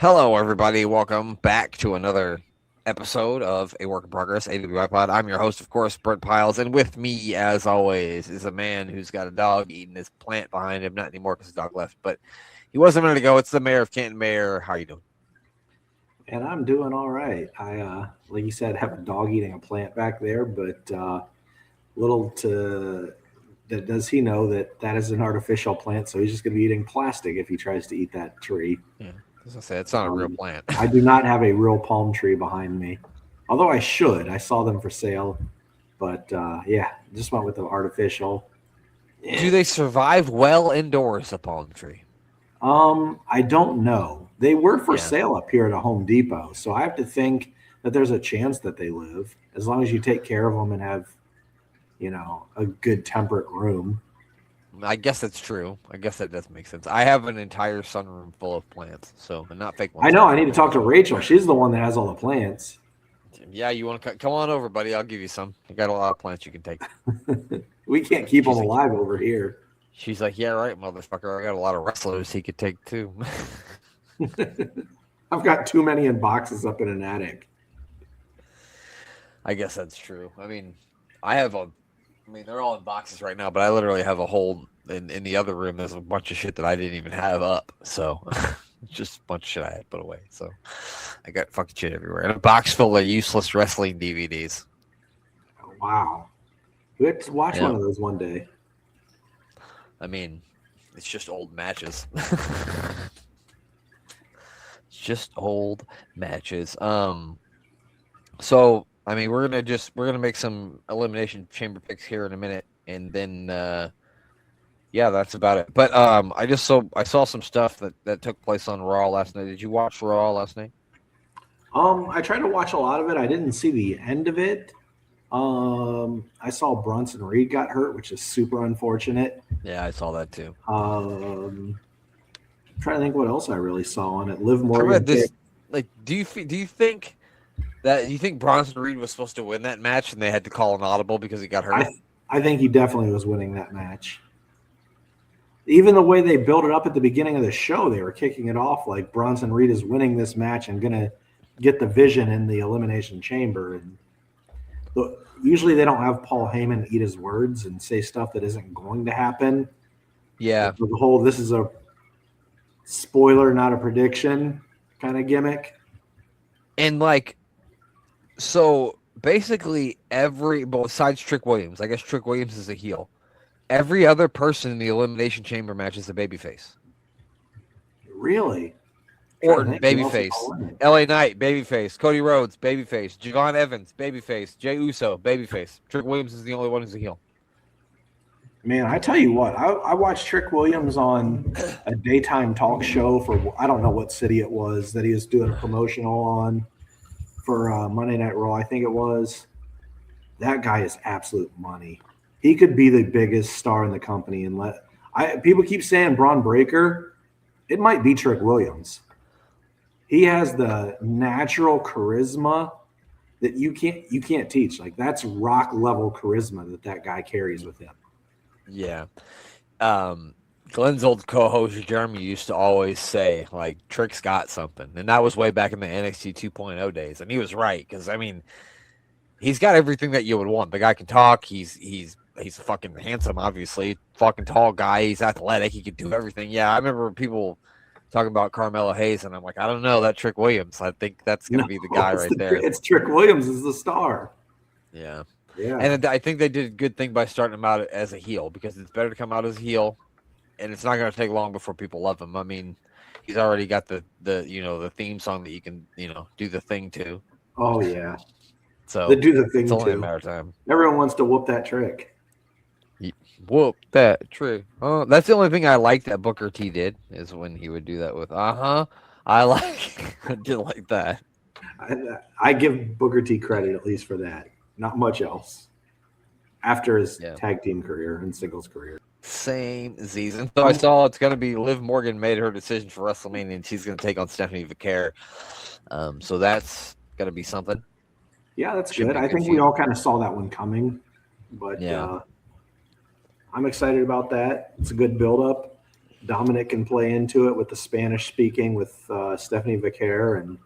Hello, everybody. Welcome back to another episode of A Work in Progress, AWI Pod. I'm your host, of course, Brent Piles, and with me, as always, is a man who's got a dog eating his plant behind him. Not anymore because the dog left, but he was a minute ago. It's the mayor of Canton. Mayor, how you doing? And I'm doing all right. Like you said, have a dog eating a plant back there, but little to that does he know that that is an artificial plant, so he's just going to be eating plastic if he tries to eat that tree. Yeah, as I said, it's not a real plant. I do not have a real palm tree behind me, although I should. I saw them for sale, but yeah, just went with the artificial. Do they survive well indoors, a palm tree? I don't know. They were for Yeah. sale up here at a Home Depot, so I have to think that there's a chance that they live as long as you take care of them and have, a good temperate room. I guess that's true. I guess that does make sense. I have an entire sunroom full of plants, so and not fake ones. I know. I need to talk to Rachel. She's the one that has all the plants. Yeah, you want to come on over, buddy? I'll give you some. I got a lot of plants you can take. We can't keep them She's like- alive over here. She's like, yeah, right, motherfucker. I got a lot of wrestlers he could take too. I've got too many in boxes up in an attic. I guess that's true. I mean, they're all in boxes right now, but I literally have a whole in the other room. There's a bunch of shit that I didn't even have up. So just a bunch of shit I had put away. So I got fucking shit everywhere. And a box full of useless wrestling DVDs. Wow. We have to watch Yeah. one of those one day. I mean, it's just old matches. It's just old matches. So I mean, we're gonna make some elimination chamber picks here in a minute, and then yeah, that's about it. But I saw some stuff that took place on Raw last night. Did you watch Raw last night? I tried to watch a lot of it. I didn't see the end of it. I saw Bronson Reed got hurt, which is super unfortunate. Yeah, I saw that too. I'm trying to think what else I really saw on it. Liv I Morgan. read this. Like, do you think Bronson Reed was supposed to win that match and they had to call an audible because he got hurt? I think he definitely was winning that match. Even the way they built it up at the beginning of the show, they were kicking it off like Bronson Reed is winning this match and going to get the vision in the Elimination Chamber. And usually they don't have Paul Heyman eat his words and say stuff that isn't going to happen. Yeah. So the whole this is a spoiler, not a prediction kind of gimmick. And like, so basically besides Trick Williams, I guess Trick Williams is a heel. Every other person in the Elimination Chamber match is a babyface. Really? Orton, babyface. LA Knight, babyface. Cody Rhodes, babyface. Javon Evans, babyface. Jey Uso, babyface. Trick Williams is the only one who's a heel. Man, I tell you what, I watched Trick Williams on a daytime talk show for I don't know what city it was that he was doing a promotional on for Monday Night Raw, I think it was. That guy is absolute money. He could be the biggest star in the company and people keep saying Braun Breaker. It might be Trick Williams. He has the natural charisma that you can't teach. Like that's rock level charisma that guy carries with him. Yeah. Glenn's old co-host Jeremy used to always say, like, Trick's got something. And that was way back in the NXT 2.0 days. And he was right, because I mean, he's got everything that you would want. The guy can talk, he's fucking handsome, obviously. Fucking tall guy, he's athletic, he can do everything. Yeah, I remember people talking about Carmelo Hayes, and I'm like, I don't know, that Trick Williams. I think that's gonna be the guy right there. It's Trick Williams is the star. Yeah. Yeah. And I think they did a good thing by starting him out as a heel, because it's better to come out as a heel, and it's not going to take long before people love him. I mean, he's already got the theme song that you can do the thing to. Oh yeah. So they do the thing it's only a too. matter of time. Everyone wants to whoop that trick. Whoop that trick. Oh, that's the only thing I like that Booker T did is when he would do that with I did like that. I give Booker T credit at least for that. Not much else. After his tag team career and singles career. Same season. So I saw it's going to be Liv Morgan made her decision for WrestleMania, and she's going to take on Stephanie Vaquer. So that's going to be something. Yeah, that's good. I think we all kind of saw that one coming, but yeah. I'm excited about that. It's a good build-up. Dominic can play into it with the Spanish speaking with Stephanie Vicaire, and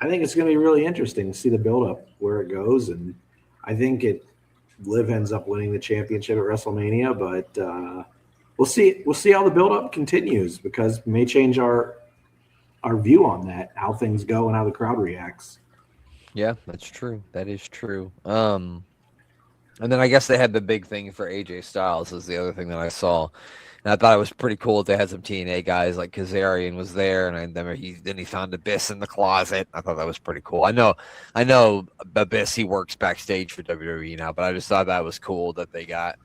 I think it's going to be really interesting to see the build up where it goes. And I think Liv ends up winning the championship at WrestleMania, but we'll see. We'll see how the build up continues because it may change our view on that, how things go and how the crowd reacts. Yeah, that's true. That is true. And then I guess they had the big thing for AJ Styles is the other thing that I saw. And I thought it was pretty cool that they had some TNA guys like Kazarian was there, and then he found Abyss in the closet. I thought that was pretty cool. I know Abyss, he works backstage for WWE now, but I just thought that was cool that they got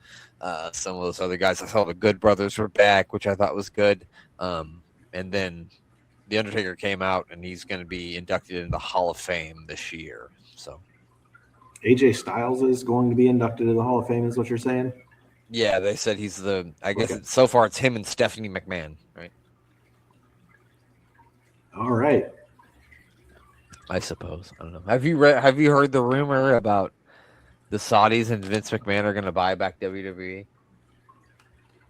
some of those other guys. I saw the Good Brothers were back, which I thought was good. And then the Undertaker came out, and he's going to be inducted into the Hall of Fame this year. So AJ Styles is going to be inducted to the Hall of Fame, is what you're saying? yeah, they said he's I guess so far it's him and Stephanie McMahon, right? All right. I suppose. I don't know. Have you heard the rumor about the Saudis and Vince McMahon are going to buy back WWE?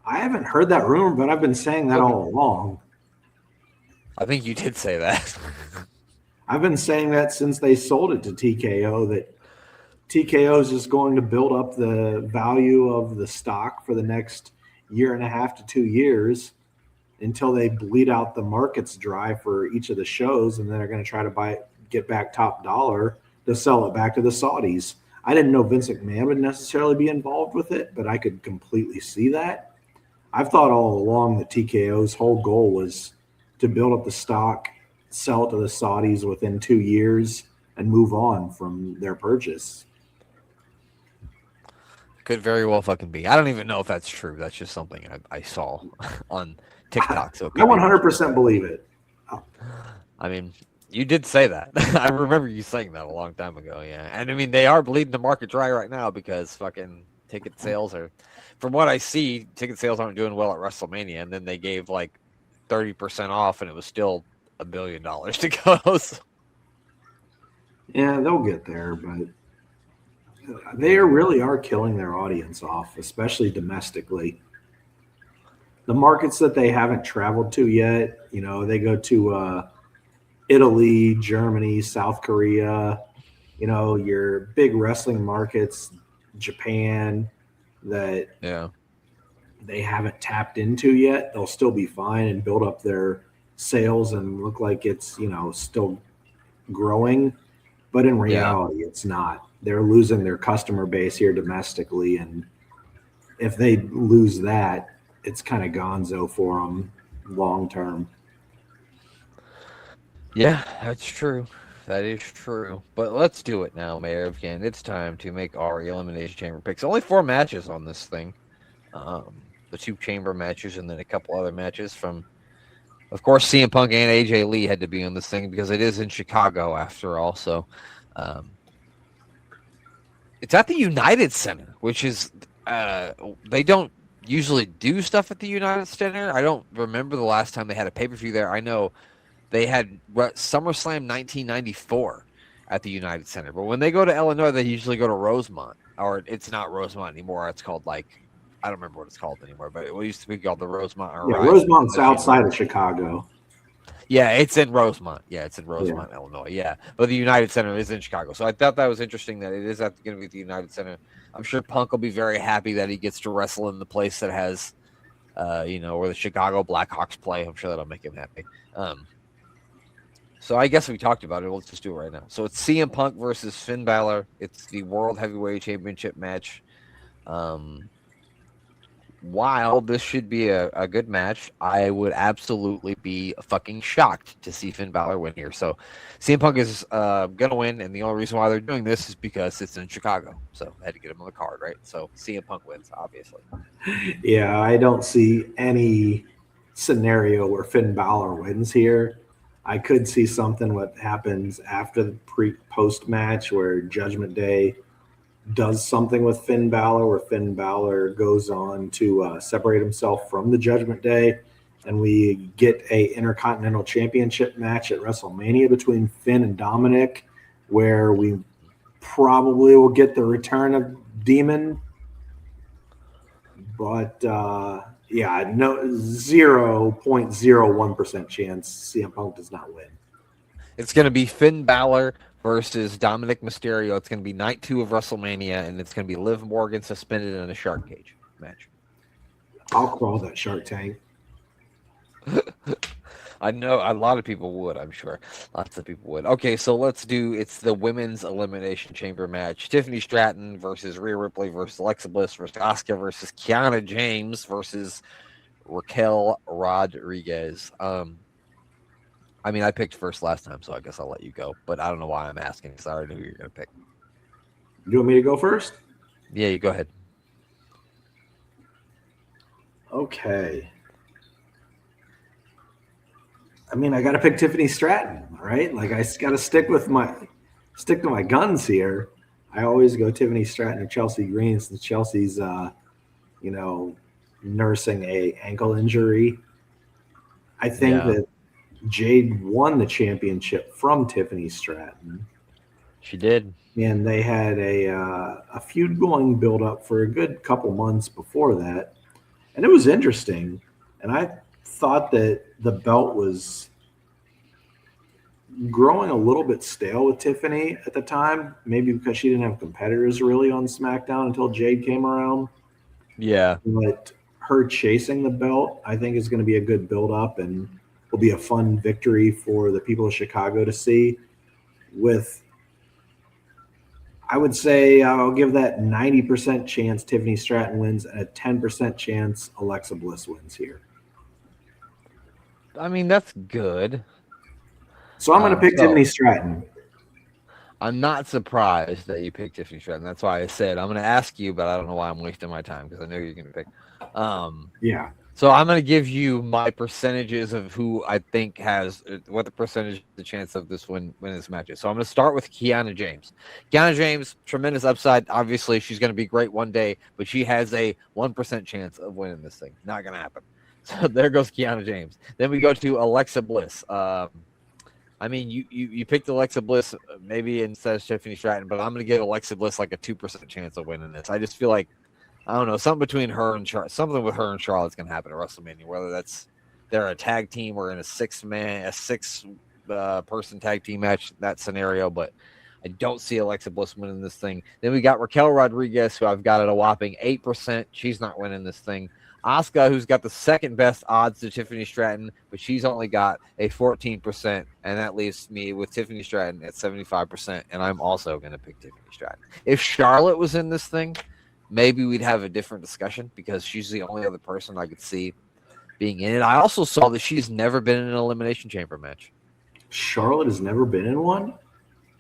I haven't heard that rumor, but I've been saying that all along. I think you did say that. I've been saying that since they sold it to TKO, that TKO is just going to build up the value of the stock for the next year and a half to 2 years until they bleed out the markets dry for each of the shows, and then they're going to try to get back top dollar to sell it back to the Saudis. I didn't know Vince McMahon would necessarily be involved with it, but I could completely see that. I've thought all along that TKO's whole goal was to build up the stock, sell it to the Saudis within 2 years, and move on from their purchase. Could very well fucking be. I don't even know if that's true. That's just something I saw on TikTok. So I 100% believe it. I mean, you did say that. I remember you saying that a long time ago. Yeah, and I mean they are bleeding the market dry right now because fucking ticket sales are, from what I see, ticket sales aren't doing well at WrestleMania, and then they gave like 30% off, and it was still $1 billion to go. So. Yeah, they'll get there, but they really are killing their audience off, especially domestically. The markets that they haven't traveled to yet, they go to Italy, Germany, South Korea, your big wrestling markets, Japan, that they haven't tapped into yet. They'll still be fine and build up their sales and look like it's, still growing. But in reality, it's not. They're losing their customer base here domestically. And if they lose that, it's kind of gonzo for them long term. Yeah, that's true. That is true. But let's do it now, Mayor. Again, it's time to make our Elimination Chamber picks. Only 4 matches on this thing. The 2 chamber matches and then a couple other matches from, of course, CM Punk and AJ Lee had to be on this thing because it is in Chicago after all. So it's at the United Center, which is they don't usually do stuff at the United Center. I don't remember the last time they had a pay-per-view there. I know they had SummerSlam 1994 at the United Center. But when they go to Illinois, they usually go to Rosemont. Or it's not Rosemont anymore. It's called I don't remember what it's called anymore, but it used to be called the Rosemont. Rosemont's outside of Chicago. Yeah, it's in Rosemont. Yeah, it's in Rosemont, Illinois. Yeah, but the United Center is in Chicago. So I thought that was interesting that it is going to be at the United Center. I'm sure Punk will be very happy that he gets to wrestle in the place that has, where the Chicago Blackhawks play. I'm sure that'll make him happy. So I guess we talked about it. Let's just do it right now. So it's CM Punk versus Finn Balor. It's the World Heavyweight Championship match. While this should be a good match, I would absolutely be fucking shocked to see Finn Balor win here. So CM Punk is going to win, and the only reason why they're doing this is because it's in Chicago. So I had to get him on the card, right? So CM Punk wins, obviously. Yeah, I don't see any scenario where Finn Balor wins here. I could see something what happens after the post match where Judgment Day does something with Finn Balor, where Finn Balor goes on to separate himself from the Judgment Day, and we get a Intercontinental Championship match at WrestleMania between Finn and Dominic, where we probably will get the return of Demon. But Yeah, no 0.01% chance CM Punk does not win. It's going to be Finn Balor versus Dominic Mysterio. It's going to be night 2 of WrestleMania, and it's going to be Liv Morgan suspended in a shark cage match. I'll crawl that Shark Tank. I know a lot of people would, I'm sure. Lots of people would. Okay, so let's do it's the women's elimination chamber match. Tiffany Stratton versus Rhea Ripley versus Alexa Bliss versus Asuka versus Kiana James versus Raquel Rodriguez. I mean, I picked first last time, so I guess I'll let you go. But I don't know why I'm asking because I already knew who you're going to pick. You want me to go first? Yeah, you go ahead. Okay. I mean, I got to pick Tiffany Stratton, right? Like I got to stick to my guns here. I always go Tiffany Stratton or Chelsea Green since Chelsea's, nursing a ankle injury. I think that Jade won the championship from Tiffany Stratton. She did. And they had a feud going build up for a good couple months before that. And it was interesting. And I thought that the belt was growing a little bit stale with Tiffany at the time, maybe because she didn't have competitors really on SmackDown until Jade came around. Yeah. But her chasing the belt, I think, is going to be a good build up and will be a fun victory for the people of Chicago to see. I would say I'll give that 90% chance Tiffany Stratton wins and a 10% chance Alexa Bliss wins here. I mean, that's good. So I'm going to pick Tiffany Stratton. I'm not surprised that you picked Tiffany Stratton. That's why I said I'm going to ask you, but I don't know why I'm wasting my time because I know you're going to pick. Yeah. So I'm going to give you my percentages of who I think has what the percentage, the chance of this win this match is. So I'm going to start with Kiana James. Kiana James, tremendous upside. Obviously, she's going to be great one day, but she has a 1% chance of winning this thing. Not going to happen. So there goes Kiana James. Then we go to Alexa Bliss. I mean, you picked Alexa Bliss maybe instead of Tiffany Stratton, but I'm going to give Alexa Bliss like a 2% chance of winning this. I just feel like, I don't know, something between her and something with her and Charlotte's going to happen at WrestleMania, whether that's they're a tag team or in a six person tag team match, that scenario. But I don't see Alexa Bliss winning this thing. Then we got Raquel Rodriguez, who I've got at a whopping 8%. She's not winning this thing. Asuka, who's got the second best odds to Tiffany Stratton, but she's only got a 14%, and that leaves me with Tiffany Stratton at 75%, and I'm also going to pick Tiffany Stratton. If Charlotte was in this thing, maybe we'd have a different discussion because she's the only other person I could see being in it. I also saw that she's never been in an Elimination Chamber match. Charlotte has never been in one?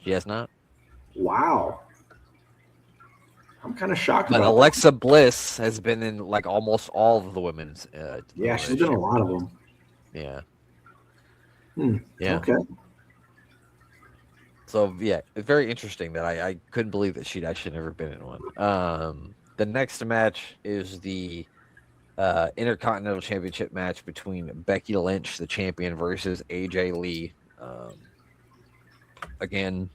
She has not. Wow. I'm kind of shocked but about Alexa that. Bliss has been in like almost all of the women's. Yeah, she's been in a lot of them. Yeah. Yeah. Okay. So yeah, it's very interesting that I couldn't believe that she'd actually never been in one. The next match is the Intercontinental Championship match between Becky Lynch, the champion, versus AJ Lee. Again,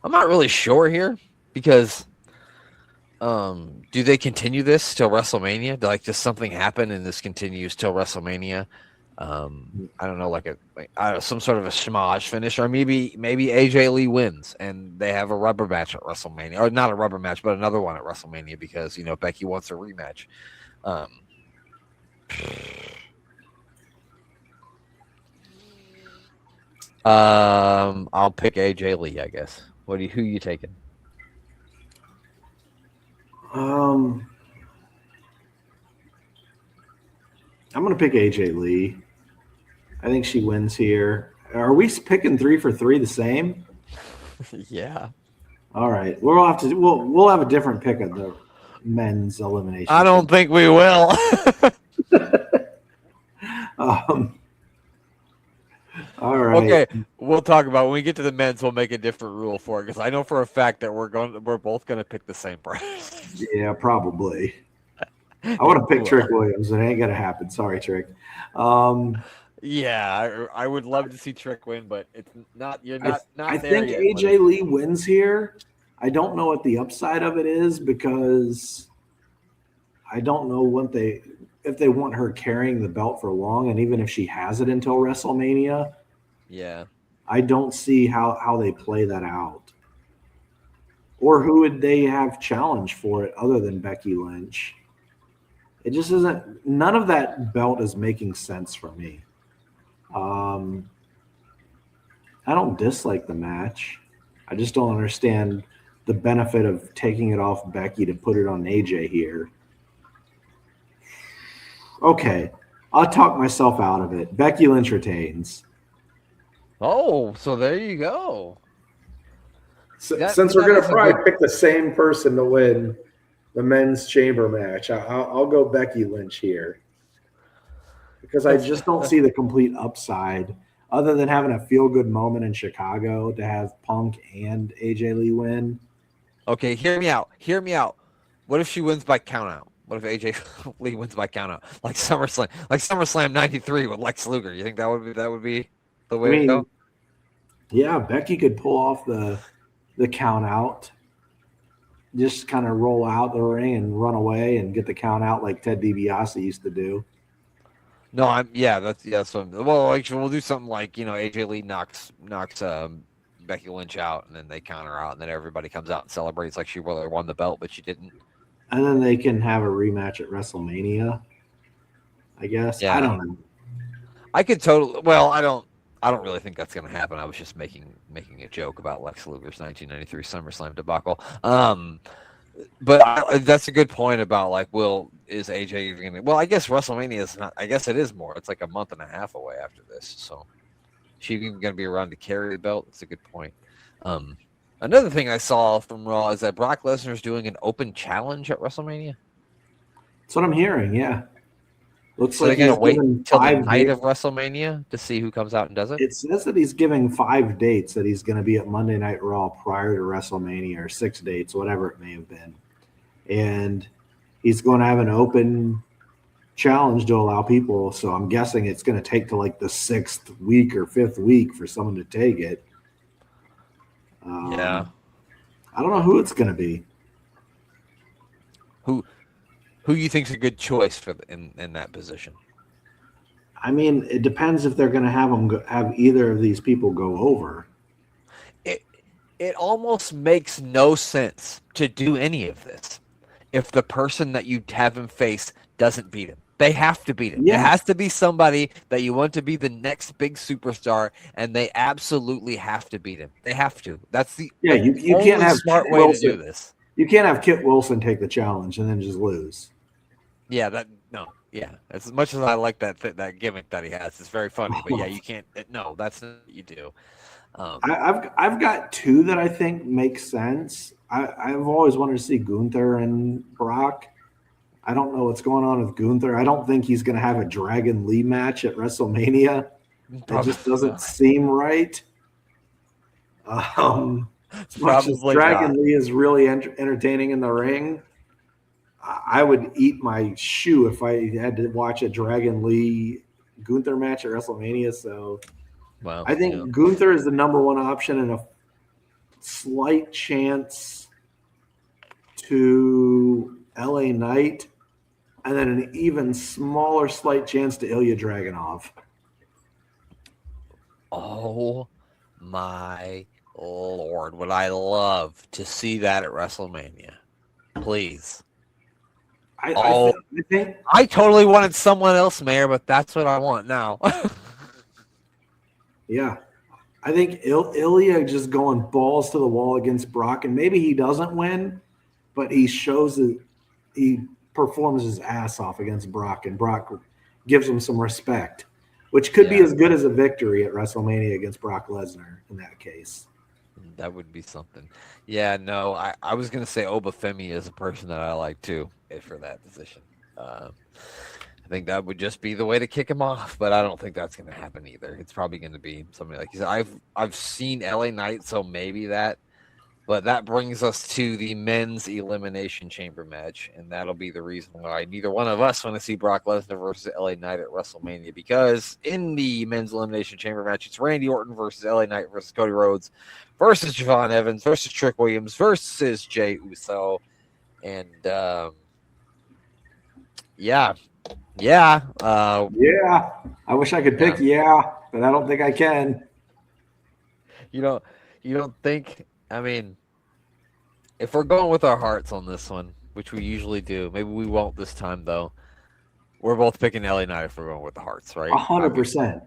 I'm not really sure here. Because do they continue this till WrestleMania? Like, does something happen and this continues till WrestleMania? I don't know, some sort of a schmozz finish, or maybe AJ Lee wins and they have a rubber match at WrestleMania, or not a rubber match, but another one at WrestleMania because Becky wants a rematch. I'll pick AJ Lee, I guess. Who you taking? I'm going to pick AJ Lee. I think she wins here. Are we picking 3 for 3 the same? Yeah. All right. We'll have a different pick of the men's elimination. I don't think we will. All right. Okay, we'll talk about when we get to the men's. We'll make a different rule for it because I know for a fact that we're both going to pick the same price. Yeah, probably. I want to pick Trick Williams. It ain't gonna happen. Sorry, Trick. Yeah, I would love to see Trick win, but it's not. You're not. I think AJ Lee wins here. I don't know what the upside of it is because I don't know if they want her carrying the belt for long, and even if she has it until WrestleMania, Yeah. I don't see how they play that out. Or who would they have challenge for it other than Becky Lynch? It just isn't. None of that belt is making sense for me. Um, I don't dislike the match. I just don't understand the benefit of taking it off Becky to put it on AJ here. Okay, I'll talk myself out of it. Becky Lynch retains. Oh, so there you go. Since we're That gonna is a good. probably pick the same person to win the men's chamber match, I'll go Becky Lynch here because I That's just don't see the complete upside other than having a feel good moment in Chicago to have Punk and AJ Lee win. okay. Hear me out. Hear me out. What if she wins by countout? What if AJ Lee wins by countout, like SummerSlam '93 with Lex Luger? You think that would be the I way to mean, go? yeah, Becky could pull off the count out, just kind of roll out the ring and run away and get the count out like Ted DiBiase used to do. No, that's well, like we'll do something like AJ Lee knocks Becky Lynch out, and then they count her out, and then everybody comes out and celebrates like she really won the belt, but she didn't. And then they can have a rematch at WrestleMania, I guess. I Yeah, don't know. I could totally. Well, I don't really think that's going to happen. I was just making a joke about Lex Luger's 1993 SummerSlam debacle. But that's a good point about like, is AJ even going to? Well, I guess WrestleMania is not. I guess it is more. It's like a month and a half away after this, so she even going to be around to carry the belt. That's a good point. Um, Another thing I saw from Raw is that Brock Lesnar is doing an open challenge at WrestleMania. That's what I'm hearing. Yeah. Looks So like they're going he's to wait given till the 5 night dates. of WrestleMania to see who comes out and does it. It says that he's giving 5 dates that he's going to be at Monday Night Raw prior to WrestleMania, or 6 dates, whatever it may have been. And he's going to have an open challenge to allow people. So I'm guessing it's going to take to like the 6th week or 5th week for someone to take it. Yeah. I don't know who it's going to be. Who you think's a good choice for in that position? I mean, it depends if they're going to have either of these people go over. It almost makes no sense to do any of this if the person that you have him face doesn't beat him. They have to beat him. Yeah. It has to be somebody that you want to be the next big superstar, and they absolutely have to beat him. They have to. That's the You only can't have smart Kit way Wilson. to do this. You can't have Kit Wilson take the challenge and then just lose. Yeah, yeah. As much as I like that gimmick that he has, it's very funny. But yeah, you can't. No, that's not what you do. I've got 2 that I think make sense. I've always wanted to see Gunther and Brock. I don't know what's going on with Gunther. I don't think he's going to have a Dragon Lee match at WrestleMania. It just doesn't seem right. As much as Dragon Lee is really entertaining in the ring, I would eat my shoe if I had to watch a Dragon Lee Gunther match at WrestleMania. So I think Gunther is the number 1 option and a slight chance to LA Knight, and then an even smaller slight chance to Ilya Dragunov. Oh my Lord, would I love to see that at WrestleMania. Please. I totally wanted someone else, Mayor, but that's what I want now. Yeah. I think Ilya just going balls to the wall against Brock, and maybe he doesn't win, but he shows that he performs his ass off against Brock, and Brock gives him some respect, which could be as good as a victory at WrestleMania against Brock Lesnar in that case. That would be something. Yeah, no, I was going to say Obafemi is a person that I like too for that position. I think that would just be the way to kick him off, but I don't think that's going to happen either. It's probably going to be somebody like you said. I've seen LA Knight, so maybe that. But that brings us to the men's Elimination Chamber match, and that'll be the reason why neither one of us want to see Brock Lesnar versus LA Knight at WrestleMania, because in the men's Elimination Chamber match, it's Randy Orton versus LA Knight versus Cody Rhodes versus Javon Evans versus Trick Williams versus Jey Uso. And Yeah. Yeah. Yeah. I wish I could pick Yeah. but I don't think I can. You don't you don't think I mean, if we're going with our hearts on this one, which we usually do, maybe we won't this time though. We're both picking LA Knight if we're going with the hearts, right? Obviously. 100%.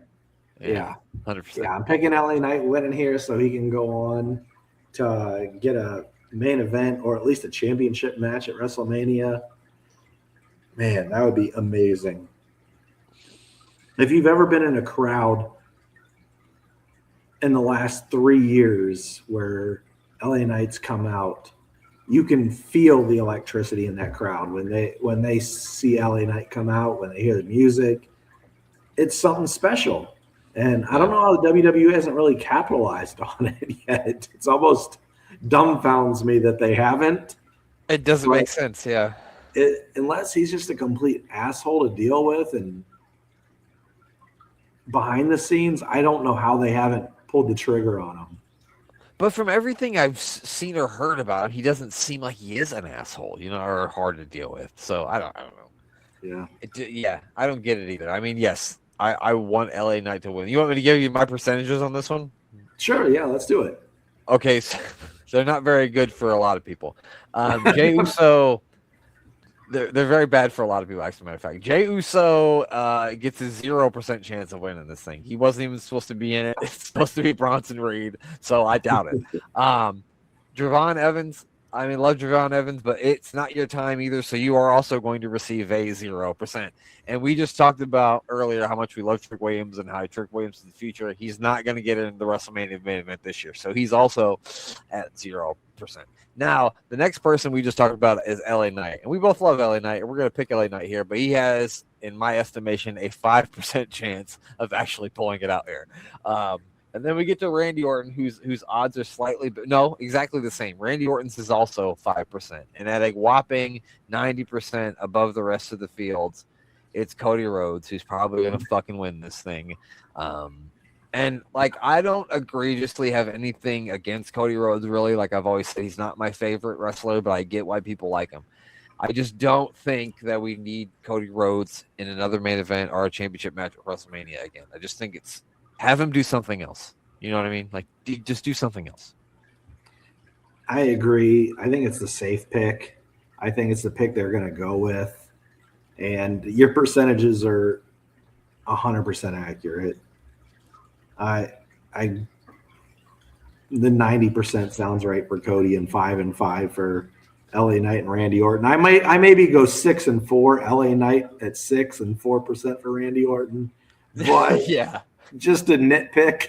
Yeah. Yeah. 100%. Yeah. I'm picking LA Knight winning here so he can go on to get a main event or at least a championship match at WrestleMania. Man, that would be amazing. If you've ever been in a crowd in the last 3 years where LA Knights come out, you can feel the electricity in that crowd when they see LA Knight come out, when they hear the music. It's something special. And I don't Yeah. know how the WWE hasn't really capitalized on it yet. It's almost dumbfounds me that they haven't. It doesn't But make sense, yeah. unless he's just a complete asshole to deal with and behind the scenes, I don't know how they haven't pulled the trigger on him. But from everything I've seen or heard about him, he doesn't seem like he is an asshole, or hard to deal with. So I don't know. Yeah. Yeah, I don't get it either. I mean, yes, I want LA Knight to win. You want me to give you my percentages on this one? Sure, yeah, let's do it. Okay, so they're not very good for a lot of people. Jey Uso, they're very bad for a lot of people. Actually, matter of fact, Jey Uso gets a 0% chance of winning this thing. He wasn't even supposed to be in it. It's supposed to be Bronson Reed, so I doubt it. Javon Evans, I mean, love Javon Evans, but it's not your time either. So you are also going to receive a 0%. And we just talked about earlier how much we love Trick Williams and how Trick Williams in the future. He's not going to get in the WrestleMania main event this year. So he's also at 0%. Now, the next person we just talked about is LA Knight. And we both love LA Knight, and we're going to pick LA Knight here. But he has, in my estimation, a 5% chance of actually pulling it out here. And then we get to Randy Orton, whose odds are exactly the same. Randy Orton's is also 5%, and at a whopping 90% above the rest of the fields, it's Cody Rhodes who's probably gonna fucking win this thing. And like I don't egregiously have anything against Cody Rhodes, really. Like I've always said, he's not my favorite wrestler, but I get why people like him. I just don't think that we need Cody Rhodes in another main event or a championship match at WrestleMania again. I just think it's have him do something else. You know what I mean? Like, just do something else. I agree. I think it's the safe pick. I think it's the pick they're going to go with. And your percentages are 100% accurate. I the 90% sounds right for Cody and 5-5 for LA Knight and Randy Orton. I maybe go 6-4, LA Knight at 6-4% for Randy Orton. But yeah, just a nitpick.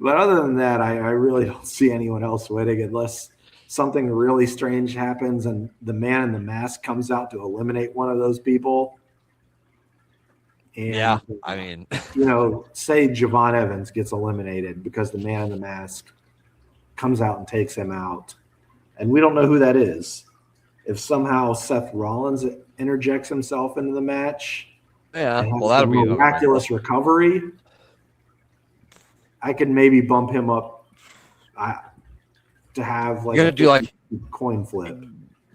But other than that, I really don't see anyone else winning unless something really strange happens and the man in the mask comes out to eliminate one of those people. And, yeah, I mean, say Javon Evans gets eliminated because the man in the mask comes out and takes him out. And we don't know who that is. If somehow Seth Rollins interjects himself into the match yeah, and well, has that'll a be miraculous recovery, I can maybe bump him up to have like gonna do like coin flip.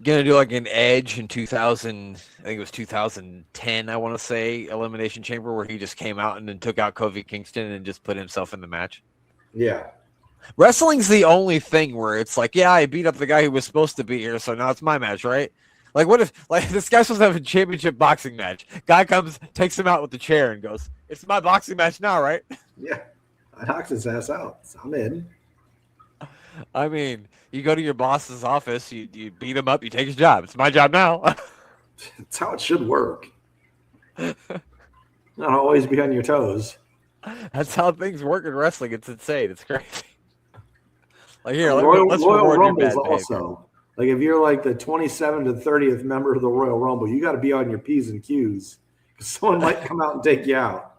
Gonna do like an Edge in 2000. I think it was 2010. I want to say Elimination Chamber where he just came out and then took out Kofi Kingston and just put himself in the match. Yeah. Wrestling's the only thing where it's like, yeah, I beat up the guy who was supposed to be here, so now it's my match, right? Like, what if, like, this guy's supposed to have a championship boxing match? Guy comes, takes him out with the chair, and goes, "It's my boxing match now, right?" Yeah, I knocked his ass out. So I'm in. I mean, you go to your boss's office, you beat him up, you take his job. It's my job now. That's how it should work. Not always be on your toes. That's how things work in wrestling. It's insane. It's crazy. Like here, Royal let's reward Rumbles your bad also. behavior. Like if you're like the 27th to 30th member of the Royal Rumble, you got to be on your P's and Q's because someone might come out and take you out.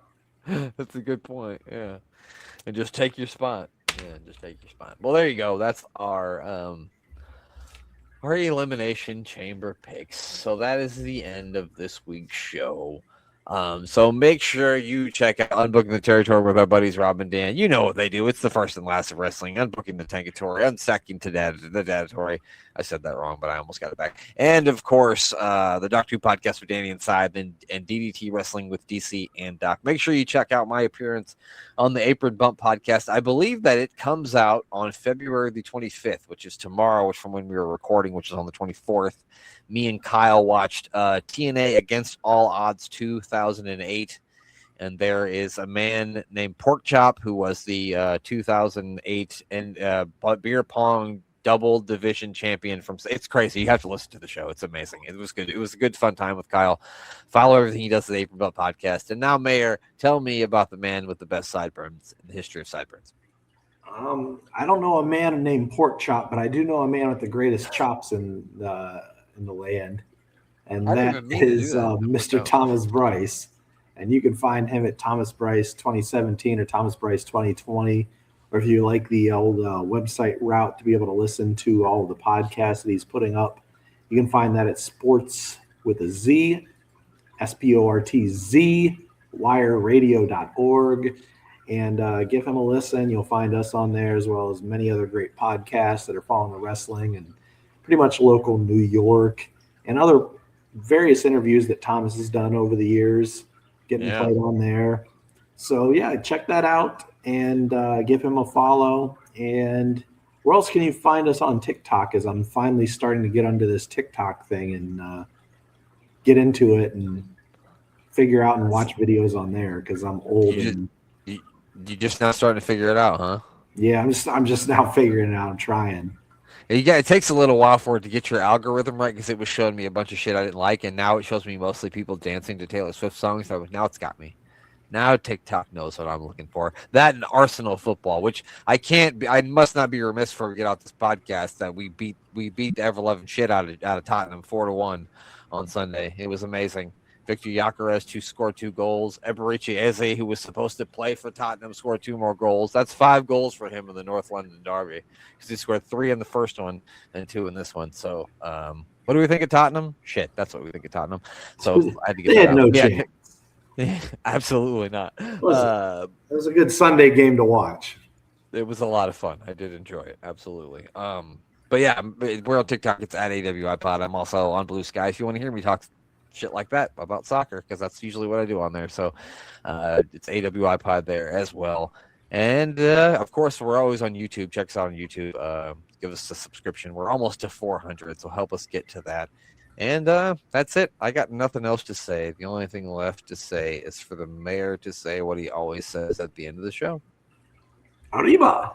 That's a good point. Yeah, and just take your spot. Yeah, just take your spot. Well, there you go. That's our Elimination Chamber picks. So that is the end of this week's show. So make sure you check out Unbooking the Territory with our buddies Rob and Dan. You know what they do. It's the first and last of wrestling. Unbooking the Tankatory, unsacking to the Dadatory. I said that wrong, but I almost got it back. And of course, the Doc 2 podcast with Danny and Side and DDT Wrestling with DC and Doc. Make sure you check out my appearance on the Apron Bump podcast. I believe that it comes out on February the 25th, which is tomorrow, which from when we were recording, which is on the 24th. Me and Kyle watched TNA Against All Odds 2008. And there is a man named Pork Chop who was the 2008 and beer pong double division champion from. It's crazy. You have to listen to the show. It's amazing. It was good. It was a good fun time with Kyle. Follow everything he does at the Apron Belt podcast. And now, Mayor, tell me about the man with the best sideburns in the history of sideburns. I don't know a man named Pork Chop, but I do know a man with the greatest chops in the land, and that is Mr. Thomas Bryce. And you can find him at Thomas Bryce 2017 or Thomas Bryce 2020, or if you like the old website route to be able to listen to all of the podcasts that he's putting up, you can find that at Sports with a Z, SPORTZ, wireradio.org, and give him a listen. You'll find us on there as well as many other great podcasts that are following the wrestling and pretty much local New York and other various interviews that Thomas has done over the years, getting played on there. So, yeah, check that out and give him a follow. And where else can you find us on TikTok? As I'm finally starting to get under this TikTok thing and get into it and figure out and watch videos on there because I'm old. You just now starting to figure it out, huh? Yeah, I'm just now figuring it out. I'm trying. It takes a little while for it to get your algorithm right because it was showing me a bunch of shit I didn't like, and now it shows me mostly people dancing to Taylor Swift songs. So now it's got me. Now TikTok knows what I'm looking for. That and Arsenal football, which I must not be remiss before we get out this podcast that we beat the ever-loving shit out of Tottenham 4-1 on Sunday. It was amazing. Victor Gyökeres scored 2 goals. Eberechi Eze, who was supposed to play for Tottenham, scored 2 more goals. That's 5 goals for him in the North London derby because he scored 3 in the first one and 2 in this one. So, what do we think of Tottenham? Shit, that's what we think of Tottenham. So I had to get they that had no out. chance. Absolutely not. It was a good Sunday game to watch. It was a lot of fun. I did enjoy it. Absolutely. But yeah, we're on TikTok. It's at AWIPod. I'm also on Blue Sky. If you want to hear me talk shit like that about soccer, because that's usually what I do on there. So it's AWIPod there as well. And of course, we're always on YouTube. Check us out on YouTube. Give us a subscription. We're almost to 400, so help us get to that. And that's it. I got nothing else to say. The only thing left to say is for the mayor to say what he always says at the end of the show. Arriba.